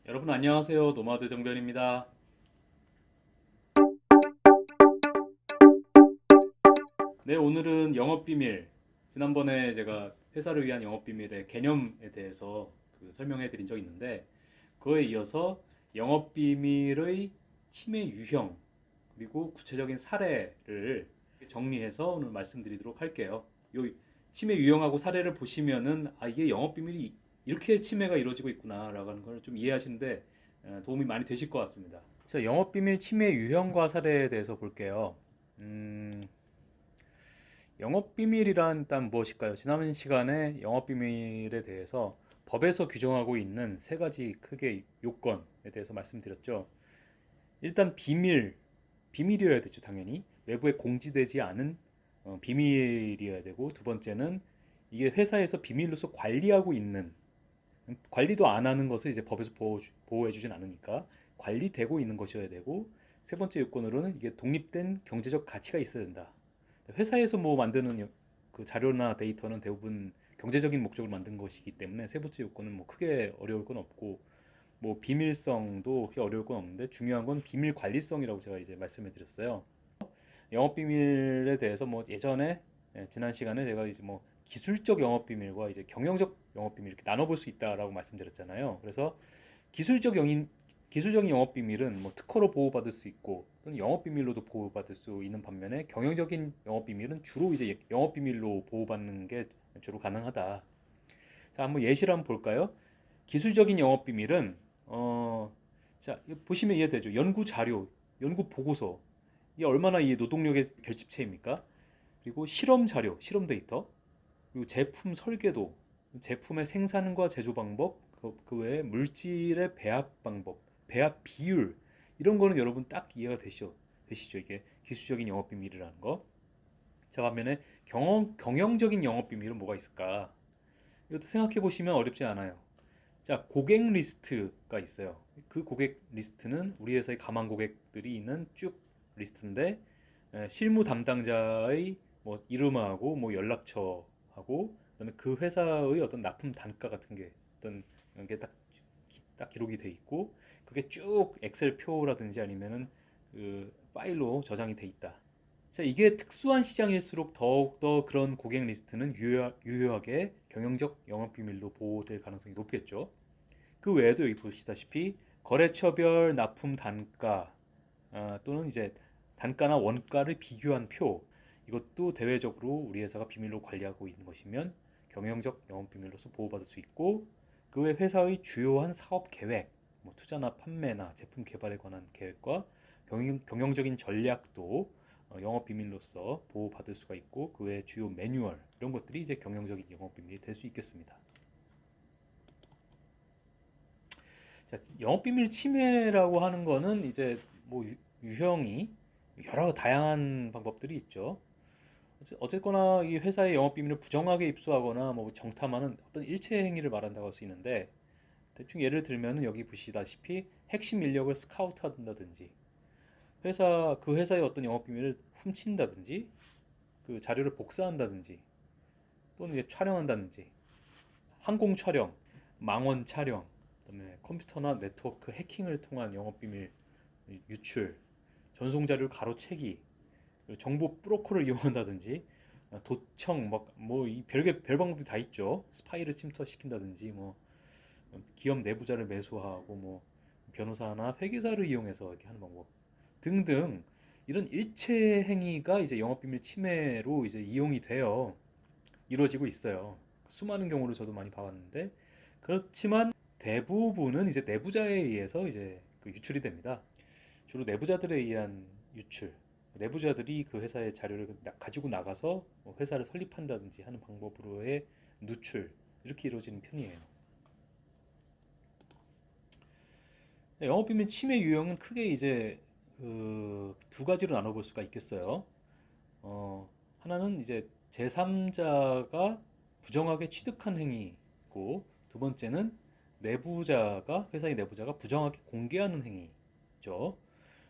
여러분 안녕하세요. 노마드 정변입니다. 네, 오늘은 영업비밀. 지난번에 제가 회사를 위한 영업비밀의 개념에 대해서 설명해 드린 적이 있는데, 그거에 이어서 영업비밀의 침해 유형, 그리고 구체적인 사례를 정리해서 오늘 말씀드리도록 할게요. 요 침해 유형하고 사례를 보시면은, 이게 영업비밀이 이렇게 침해가 이루어지고 있구나라고 하는 걸 좀 이해하시는데 도움이 많이 되실 것 같습니다. 자, 영업비밀 침해 유형과 사례에 대해서 볼게요. 음, 영업비밀이란 일단 무엇일까요? 지난 시간에 영업비밀에 대해서 법에서 규정하고 있는 세 가지 크게 요건에 대해서 말씀드렸죠. 일단 비밀이어야 되죠, 당연히. 외부에 공지되지 않은 비밀이어야 되고, 두 번째는 이게 회사에서 비밀로서 관리하고 있는, 관리도 안 하는 것을 이제 법에서 보호해주진 않으니까 관리되고 있는 것이어야 되고, 세 번째 요건으로는 이게 독립된 경제적 가치가 있어야 된다. 회사에서 뭐 만드는 그 자료나 데이터는 대부분 경제적인 목적으로 만든 것이기 때문에 세 번째 요건은 뭐 크게 어려울 건 없고, 뭐 비밀성도 크게 어려울 건 없는데 중요한 건 비밀 관리성이라고 제가 이제 말씀을 드렸어요. 영업 비밀에 대해서 뭐 예전에 지난 시간에 제가 이제 뭐 기술적 영업 비밀과 이제 경영적 영업 비밀 이렇게 나눠볼 수 있다라고 말씀드렸잖아요. 그래서 기술적 영인 기술적인 영업 비밀은 뭐 특허로 보호받을 수 있고 또는 영업 비밀로도 보호받을 수 있는 반면에 경영적인 영업 비밀은 주로 이제 영업 비밀로 보호받는 게 주로 가능하다. 자, 한번 예시를 한번 볼까요? 기술적인 영업 비밀은 자, 보시면 이해되죠. 연구 자료, 연구 보고서. 이게 얼마나 이 노동력의 결집체입니까? 그리고 실험 자료, 실험 데이터, 그리고 제품 설계도, 제품의 생산과 제조 방법, 그 외에 물질의 배합 방법, 배합 비율, 이런 거는 여러분 딱 이해가 되시죠? 이게 기술적인 영업 비밀이라는 거. 자, 반면에 경영적인 영업 비밀은 뭐가 있을까? 이것도 생각해 보시면 어렵지 않아요. 자, 고객 리스트가 있어요. 그 고객 리스트는 우리 회사의 가망 고객들이 있는 쭉 리스트인데, 실무 담당자의 뭐 이름하고 뭐 연락처하고 그다음에 그 회사의 어떤 납품 단가 같은 게 어떤 게 딱 기록이 돼 있고, 그게 쭉 엑셀 표라든지 아니면은 그 파일로 저장이 돼 있다. 자, 이게 특수한 시장일수록 더욱더 그런 고객 리스트는 유효하게 경영적 영업 비밀로 보호될 가능성이 높겠죠. 그 외에도 여기 보시다시피 거래처별 납품 단가, 또는 이제 단가나 원가를 비교한 표, 이것도 대외적으로 우리 회사가 비밀로 관리하고 있는 것이면 경영적 영업 비밀로서 보호받을 수 있고, 그 외 회사의 주요한 사업 계획, 뭐 투자나 판매나 제품 개발에 관한 계획과 경영적인 전략도 영업 비밀로서 보호받을 수가 있고, 그 외 주요 매뉴얼 이런 것들이 이제 경영적인 영업 비밀이 될 수 있겠습니다. 자, 영업비밀 침해라고 하는 거는 이제 뭐 유형이 여러 다양한 방법들이 있죠. 어쨌거나 이 회사의 영업비밀을 부정하게 입수하거나 뭐 정탐하는 어떤 일체 행위를 말한다고 할 수 있는데, 대충 예를 들면 여기 보시다시피 핵심 인력을 스카우트한다든지, 그 회사의 어떤 영업비밀을 훔친다든지, 그 자료를 복사한다든지, 또는 이제 촬영한다든지, 항공 촬영, 망원 촬영, 그다음에 컴퓨터나 네트워크 해킹을 통한 영업비밀 유출, 전송 자료를 가로채기, 정보 브로커를 이용한다든지, 도청 막뭐이 별개 별 방법이 다 있죠. 스파이를 침투시킨다든지, 뭐 기업 내부자를 매수하고, 뭐 변호사나 회계사를 이용해서 이렇게 하는 방법 등등, 이런 일체 행위가 이제 영업비밀 침해로 이제 이용이 되어 이루어지고 있어요. 수많은 경우를 저도 많이 봐왔는데, 그렇지만 대부분은 이제 내부자에 의해서 이제 그 유출이 됩니다. 주로 내부자들에 의한 유출. 내부자들이 그 회사의 자료를 가지고 나가서 뭐 회사를 설립한다든지 하는 방법으로의 누출, 이렇게 이루어지는 편이에요. 영업비밀 침해 유형은 크게 이제 그두 가지로 나눠볼 수가 있겠어요. 하나는 이제 제3자가 부정하게 취득한 행위고, 두 번째는 회사의 내부자가 부정하게 공개하는 행위죠.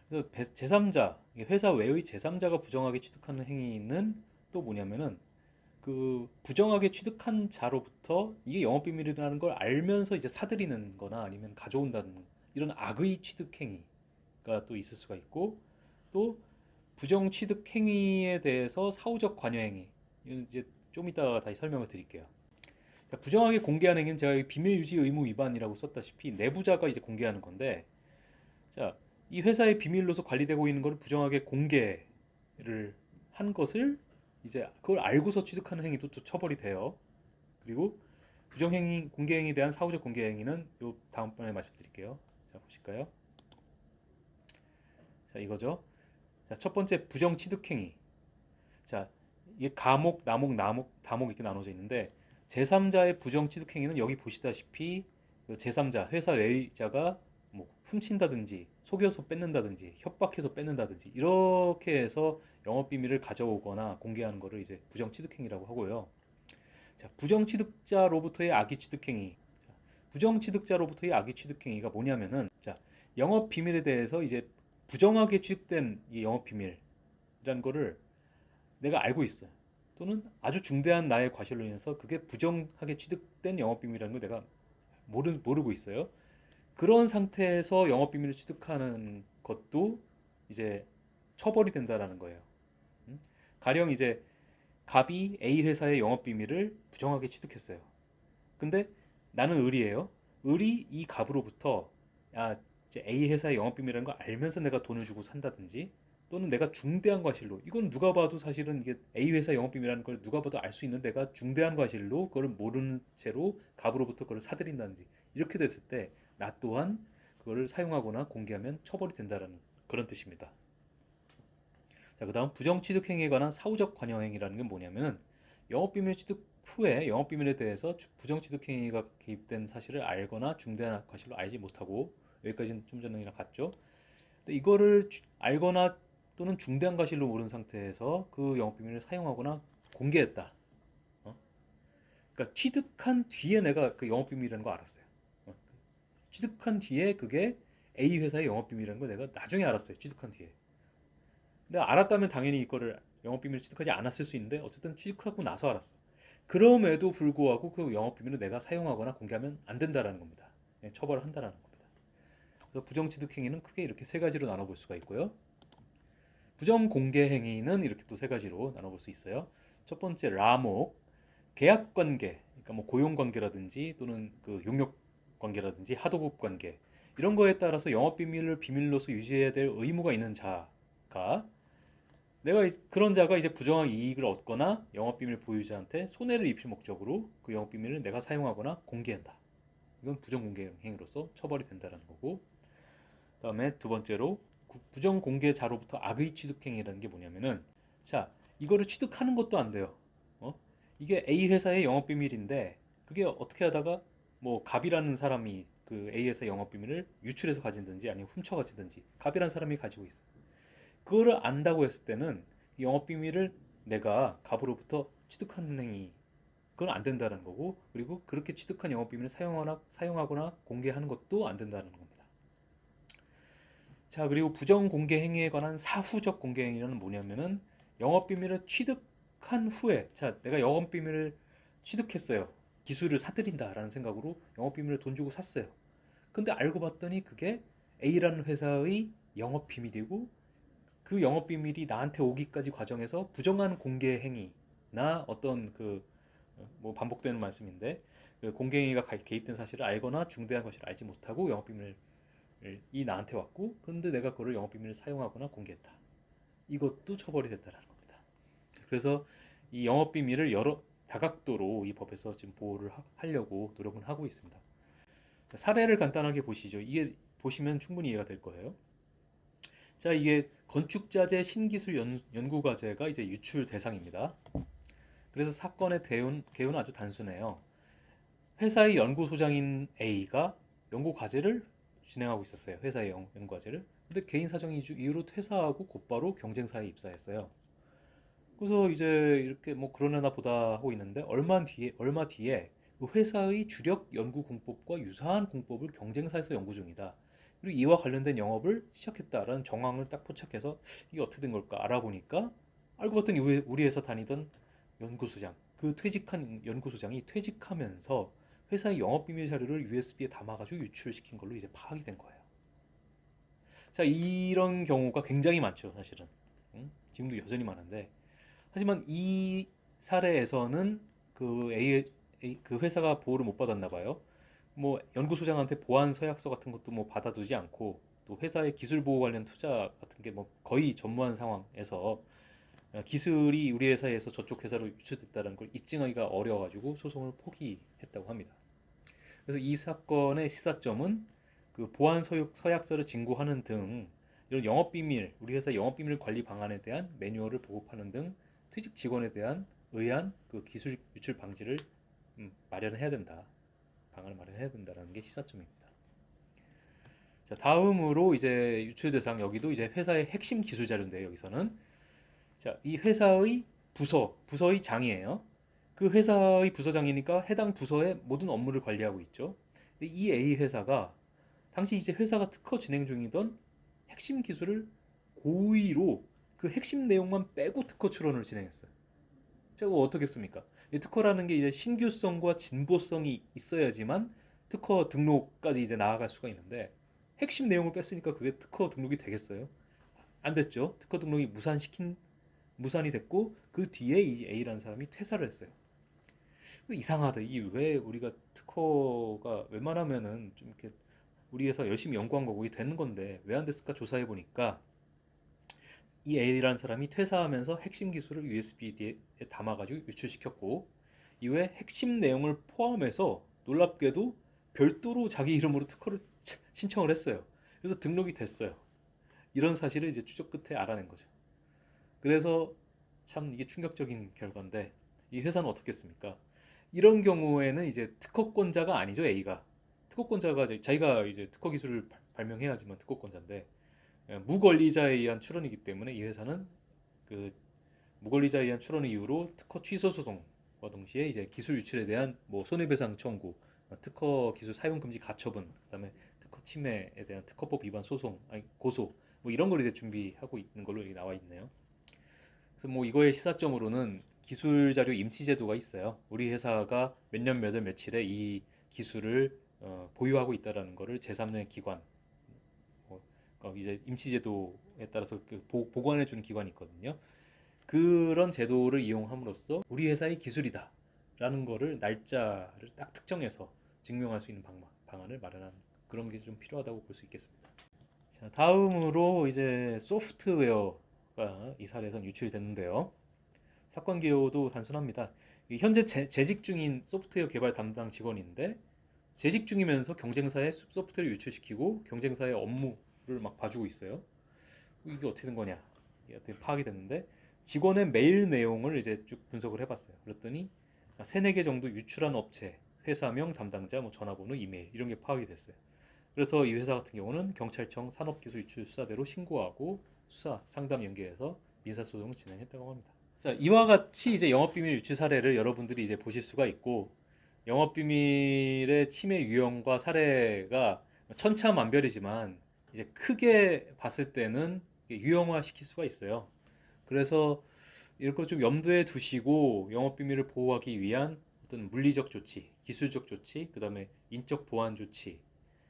그래서 제3자, 회사 외의 제3자가 부정하게 취득하는 행위는 또 뭐냐면은 그 부정하게 취득한 자로부터 이게 영업비밀이라는 걸 알면서 이제 사들이는 거나 아니면 가져온다는 이런 악의 취득 행위가 또 있을 수가 있고, 또 부정 취득 행위에 대해서 사후적 관여 행위, 이건 이제 좀 이따 다시 설명을 드릴게요. 자, 부정하게 공개하는 행위는 제가 여기 비밀 유지 의무 위반이라고 썼다시피 내부자가 이제 공개하는 건데, 자, 이 회사의 비밀로서 관리되고 있는 것을 부정하게 공개를 한 것을 이제 그걸 알고서 취득하는 행위도 또 처벌이 돼요. 그리고 부정행위, 공개행위에 대한 사후적 공개행위는 요 다음번에 말씀드릴게요. 자, 보실까요? 자, 이거죠. 자, 첫 번째 부정 취득행위. 자, 이게 가목, 나목, 나목, 다목 이렇게 나눠져 있는데 제3자의 부정 취득행위는 여기 보시다시피 그 제3자, 회사 외자가 뭐 훔친다든지 속여서 뺏는다든지 협박해서 뺏는다든지 이렇게 해서 영업비밀을 가져오거나 공개하는 거를 이제 부정 취득행위라고 하고요. 자, 부정 취득자로부터의 악의 취득행위. 자, 부정 취득자로부터의 악의 취득행위가 뭐냐면은 자, 영업 비밀에 대해서 이제 부정하게 취득된 이 영업 비밀이라는 거를 내가 알고 있어요. 또는 아주 중대한 나의 과실로 인해서 그게 부정하게 취득된 영업 비밀이라는 걸 내가 모르고 있어요. 그런 상태에서 영업 비밀을 취득하는 것도 이제 처벌이 된다라는 거예요. 가령 이제 갑이 A 회사의 영업 비밀을 부정하게 취득했어요. 근데 나는 을이에요. 을이 이 갑으로부터 야, 이제 A 회사의 영업 비밀이라는 걸 알면서 내가 돈을 주고 산다든지 또는 내가 중대한 과실로 이건 누가 봐도 사실은 이게 A 회사 영업 비밀이라는 걸 누가 봐도 알 수 있는 내가 중대한 과실로 그걸 모르는 채로 갑으로부터 그걸 사들인다든지 이렇게 됐을 때 나 또한 그거를 사용하거나 공개하면 처벌이 된다라는 그런 뜻입니다. 자, 그다음 부정 취득 행위에 관한 사후적 관여 행위라는 게 뭐냐면은 영업 비밀 취득 후에 영업 비밀에 대해서 부정 취득 행위가 개입된 사실을 알거나 중대한 과실로 알지 못하고 여기까지는 좀 전이랑 같죠. 근데 이거를 알거나 또는 중대한 과실로 모르는 상태에서 그 영업 비밀을 사용하거나 공개했다. 어? 그러니까 취득한 뒤에 내가 그 영업 비밀이라는 거 알았어요. 취득한 뒤에 그게 A 회사의 영업 비밀이라는 걸 내가 나중에 알았어요. 취득한 뒤에. 내가 알았다면 당연히 이거를 영업 비밀을 취득하지 않았을 수 있는데 어쨌든 취득하고 나서 알았어. 그럼에도 불구하고 그 영업 비밀을 내가 사용하거나 공개하면 안 된다라는 겁니다. 처벌을 한다라는 겁니다. 그래서 부정 취득 행위는 크게 이렇게 세 가지로 나눠볼 수가 있고요. 부정 공개 행위는 이렇게 또 세 가지로 나눠볼 수 있어요. 첫 번째 라목, 계약 관계, 그러니까 뭐 고용 관계라든지 또는 그 용역 관계라든지 하도급 관계 이런 거에 따라서 영업 비밀을 비밀로서 유지해야 될 의무가 있는 자가 내가 그런 자가 이제 부정한 이익을 얻거나 영업비밀 보유자한테 손해를 입힐 목적으로 그 영업비밀을 내가 사용하거나 공개한다. 이건 부정공개 행위로서 처벌이 된다는 거고. 그다음에 두 번째로 부정공개자로부터 악의 취득행위라는 게 뭐냐면은 자 이거를 취득하는 것도 안 돼요. 어? 이게 A 회사의 영업비밀인데 그게 어떻게 하다가 뭐 갑이라는 사람이 그 A 회사 영업비밀을 유출해서 가진든지 아니면 훔쳐 가지든지 갑이라는 사람이 가지고 있어. 그거를 안다고 했을 때는 영업 비밀을 내가 갑으로부터 취득하는 행위 그건 안 된다는 거고 그리고 그렇게 취득한 영업 비밀을 사용하거나 공개하는 것도 안 된다는 겁니다. 자, 그리고 부정 공개 행위에 관한 사후적 공개 행위는 뭐냐면은 영업 비밀을 취득한 후에 자, 내가 영업 비밀을 취득했어요. 기술을 사들인다라는 생각으로 영업 비밀을 돈 주고 샀어요. 근데 알고 봤더니 그게 A라는 회사의 영업 비밀이고 그 영업 비밀이 나한테 오기까지 과정에서 부정한 공개 행위나 어떤 그 뭐 반복되는 말씀인데 그 공개 행위가 개입된 사실을 알거나 중대한 것을 알지 못하고 영업 비밀이 나한테 왔고 그런데 내가 그걸 영업 비밀을 사용하거나 공개했다. 이것도 처벌이 된다는 겁니다. 그래서 이 영업 비밀을 여러 다각도로 이 법에서 지금 보호를 하려고 노력은 하고 있습니다. 사례를 간단하게 보시죠. 이게 보시면 충분히 이해가 될 거예요. 자, 이게 건축자재 신기술 연구과제가 이제 유출 대상입니다. 그래서 사건의 개요는 아주 단순해요. 회사의 연구소장인 A가 연구과제를 진행하고 있었어요. 회사의 연구과제를. 근데 개인 사정 이유로 퇴사하고 곧바로 경쟁사에 입사했어요. 그래서 이제 이렇게 뭐 그러려나 보다 하고 있는데 얼마 뒤에 그 회사의 주력 연구 공법과 유사한 공법을 경쟁사에서 연구 중이다. 그리고 이와 관련된 영업을 시작했다라는 정황을 딱 포착해서 이게 어떻게 된 걸까 알아보니까 알고 봤더니 우리 회사 다니던 연구소장 그 퇴직한 연구소장이 퇴직하면서 회사의 영업비밀 자료를 USB에 담아가지고 유출시킨 걸로 이제 파악이 된 거예요. 자, 이런 경우가 굉장히 많죠, 사실은. 지금도 여전히 많은데, 하지만 이 사례에서는 그 회사가 보호를 못 받았나 봐요. 뭐 연구소장한테 보안 서약서 같은 것도 뭐 받아두지 않고, 또 회사의 기술 보호 관련 투자 같은 게 뭐 거의 전무한 상황에서 기술이 우리 회사에서 저쪽 회사로 유출됐다는 걸 입증하기가 어려워가지고 소송을 포기했다고 합니다. 그래서 이 사건의 시사점은 그 보안 서약서를 진구하는 등 이런 영업비밀, 우리 회사 영업비밀 관리 방안에 대한 매뉴얼을 보급하는 등 퇴직 직원에 대한 의한 그 기술 유출 방지를 마련해야 된다. 방안을 마련해야 된다는 게 시사점입니다. 자, 다음으로 이제 유출 대상 여기도 이제 회사의 핵심 기술 자료인데요. 여기서는 자, 이 회사의 부서의 장이에요. 그 회사의 부서장이니까 해당 부서의 모든 업무를 관리하고 있죠. 이 A 회사가 당시 이제 회사가 특허 진행 중이던 핵심 기술을 고의로 그 핵심 내용만 빼고 특허 출원을 진행했어요. 자, 이거 어떻겠습니까? 이 특허라는 게 이제 신규성과 진보성이 있어야지만 특허 등록까지 이제 나아갈 수가 있는데 핵심 내용을 뺐으니까 그게 특허 등록이 되겠어요? 안 됐죠. 특허 등록이 무산이 됐고 그 뒤에 이 A라는 사람이 퇴사를 했어요. 이상하다. 이게 왜 우리가 특허가 웬만하면은 좀 이렇게 우리 회사 열심히 연구한 거고 이게 되는 건데 왜 안 됐을까 조사해 보니까 이 A라는 사람이 퇴사하면서 핵심 기술을 USB에 담아가지고 유출시켰고 이후에 핵심 내용을 포함해서 놀랍게도 별도로 자기 이름으로 특허를 신청을 했어요. 그래서 등록이 됐어요. 이런 사실을 이제 추적 끝에 알아낸 거죠. 그래서 참 이게 충격적인 결과인데 이 회사는 어떻겠습니까? 이런 경우에는 이제 특허권자가 아니죠, A가. 특허권자가 자기가 이제 특허 기술을 발명해야지만 특허권자인데 무권리자에 의한 출원이기 때문에 이 회사는 그 무권리자에 의한 출원 이후로 특허 취소 소송과 동시에 이제 기술 유출에 대한 뭐 손해배상 청구, 특허 기술 사용 금지 가처분, 그다음에 특허 침해에 대한 특허법 위반 소송, 아니 고소 뭐 이런 걸 이제 준비하고 있는 걸로 여기 나와 있네요. 그래서 뭐 이거의 시사점으로는 기술 자료 임치 제도가 있어요. 우리 회사가 몇 년 몇 월 며칠에 이 기술을 보유하고 있다라는 거를 제3의 기관, 이제 임치 제도에 따라서 그 보관해 주는 기관이 있거든요. 그런 제도를 이용함으로써 우리 회사의 기술이다라는 거를 날짜를 딱 특정해서 증명할 수 있는 방안을 마련한 그런 게 좀 필요하다고 볼 수 있겠습니다. 자, 다음으로 이제 소프트웨어가 이 사례에서 유출이 됐는데요. 사건 개요도 단순합니다. 현재 재직 중인 소프트웨어 개발 담당 직원인데 재직 중이면서 경쟁사의 소프트웨어를 유출시키고 경쟁사의 업무를 막 봐주고 있어요. 이게 어떻게 된 거냐? 이게 어떻게 파악이 됐는데 직원의 메일 내용을 이제 쭉 분석을 해봤어요. 그랬더니 세네 개 정도 유출한 업체, 회사명, 담당자, 뭐 전화번호, 이메일 이런 게 파악이 됐어요. 그래서 이 회사 같은 경우는 경찰청 산업기술유출수사대로 신고하고 수사, 상담 연계해서 민사소송을 진행했다고 합니다. 자, 이와 같이 이제 영업비밀 유출 사례를 여러분들이 이제 보실 수가 있고 영업비밀의 침해 유형과 사례가 천차만별이지만 이제 크게 봤을 때는 유형화 시킬 수가 있어요. 그래서 이런 걸 좀 염두에 두시고 영업비밀을 보호하기 위한 어떤 물리적 조치, 기술적 조치, 그 다음에 인적 보안 조치,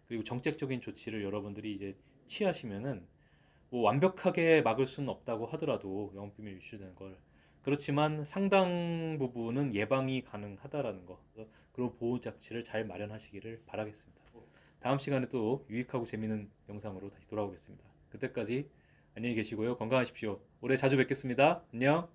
그리고 정책적인 조치를 여러분들이 이제 취하시면은 뭐 완벽하게 막을 수는 없다고 하더라도 영업비밀 유출되는 걸 그렇지만 상당 부분은 예방이 가능하다라는 거 그런 보호 장치를 잘 마련하시기를 바라겠습니다. 다음 시간에 또 유익하고 재미있는 영상으로 다시 돌아오겠습니다. 그때까지 안녕히 계시고요. 건강하십시오. 올해 자주 뵙겠습니다. 안녕.